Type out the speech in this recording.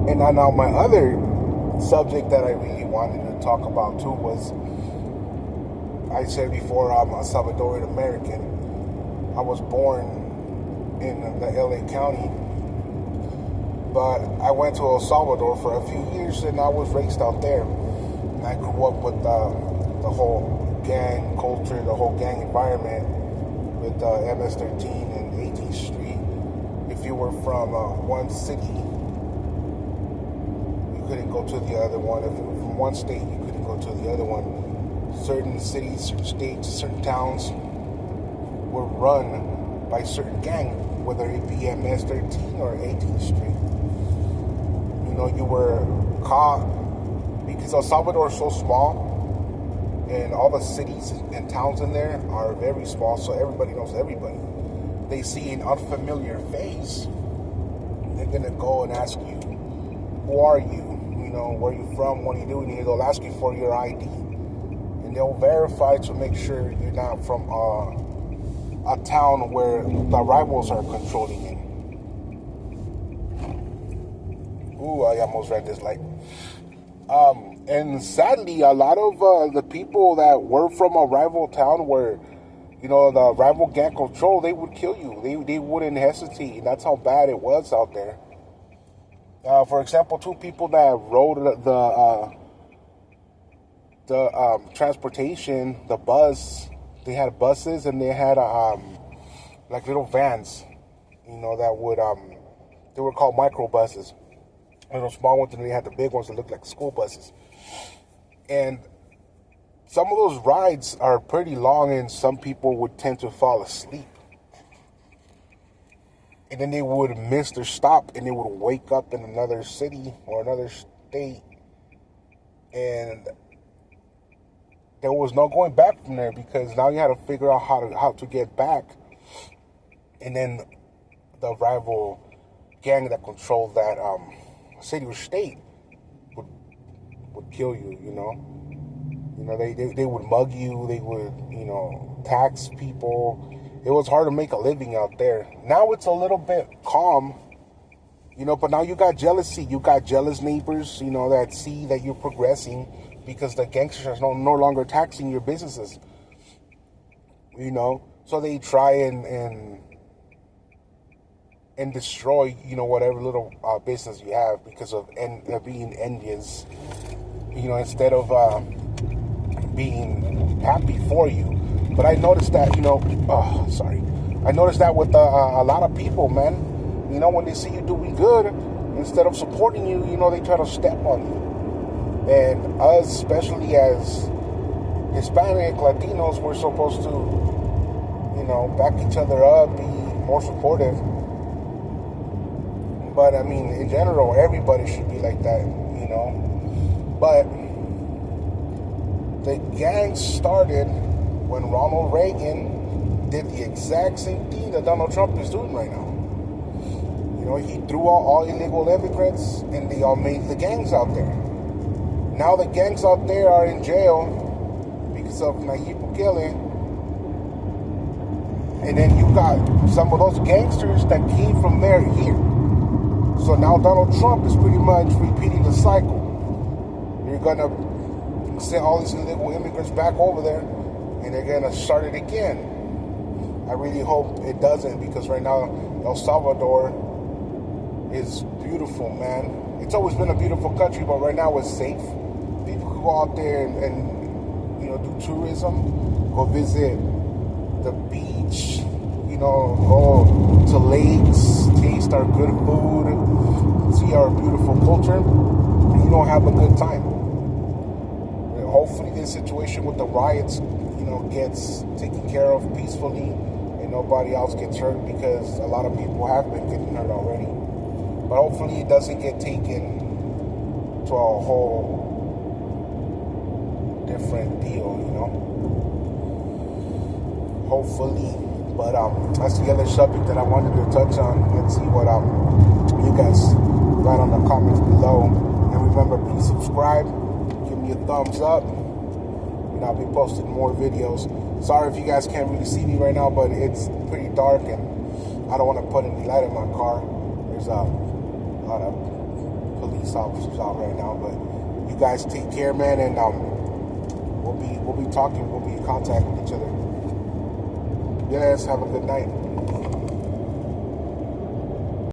And now my other subject that I really wanted to talk about too was, I said before, I'm a Salvadorian American. I was born in the LA County, but I went to El Salvador for a few years and I was raised out there. And I grew up with the whole gang culture, the whole gang environment with MS-13 and 18th Street. If you were from one city, you couldn't go to the other one. If you were from one state, you couldn't go to the other one. Certain cities, certain states, certain towns were run by certain gang, whether it be MS-13 or 18th Street. You know, you were caught because El Salvador is so small, and all the cities and towns in there are very small, so everybody knows everybody. They see an unfamiliar face, they're gonna go and ask you, who are you? You know, where are you from? What are you doing here? They'll ask you for your ID, and they'll verify to make sure you're not from a town where the rivals are controlling it. Ooh, I almost read this light. And sadly, a lot of the people that were from a rival town where, you know, the rival gang control, they would kill you. They wouldn't hesitate. And that's how bad it was out there. For example, two people that rode the transportation, the bus, they had buses and they had like little vans, you know, that would they were called microbuses. Little small ones, and they had the big ones that looked like school buses. And some of those rides are pretty long, and some people would tend to fall asleep. And then they would miss their stop, and they would wake up in another city or another state, and there was no going back from there, because now you had to figure out how to get back. And then the rival gang that controlled that city or state would kill you, you know. You know, they would mug you, they would, you know, tax people. It was hard to make a living out there. Now it's a little bit calm, you know, but now you got jealousy. You got jealous neighbors, you know, that see that you're progressing because the gangsters are no longer taxing your businesses, you know. So they try and destroy, you know, whatever little business you have because of being envious, you know, instead of being happy for you. But I noticed that, you know, I noticed that with a lot of people, man. You know, when they see you doing good, instead of supporting you, you know, they try to step on you. And us, especially as Hispanic, Latinos, we're supposed to, you know, back each other up, be more supportive. But, I mean, in general, everybody should be like that, you know. But the gang started when Ronald Reagan did the exact same thing that Donald Trump is doing right now. You know, he threw out all illegal immigrants, and they all made the gangs out there. Now the gangs out there are in jail because of Nayib Bukele. And then you got some of those gangsters that came from there here. So now Donald Trump is pretty much repeating the cycle. You're going to send all these illegal immigrants back over there, and they're going to start it again. I really hope it doesn't, because right now El Salvador is beautiful, man. It's always been a beautiful country, but right now it's safe. People can go out there and you know, do tourism, go visit the beach, you know, go to lakes, taste our good food, see our beautiful culture, and you don't have a good time. And hopefully this situation with the riots, you know, gets taken care of peacefully and nobody else gets hurt, because a lot of people have been getting hurt already. But hopefully it doesn't get taken to a whole different deal, you know. Hopefully. But that's the other subject that I wanted to touch on. Let's see what you guys write on the comments below. And remember, please subscribe, give me a thumbs up, and I'll be posting more videos. Sorry if you guys can't really see me right now, but it's pretty dark and I don't want to put any light in my car. There's a lot of police officers out right now. But you guys take care, man, and we'll be talking. We'll be in contact with each other. Yes, have a good night.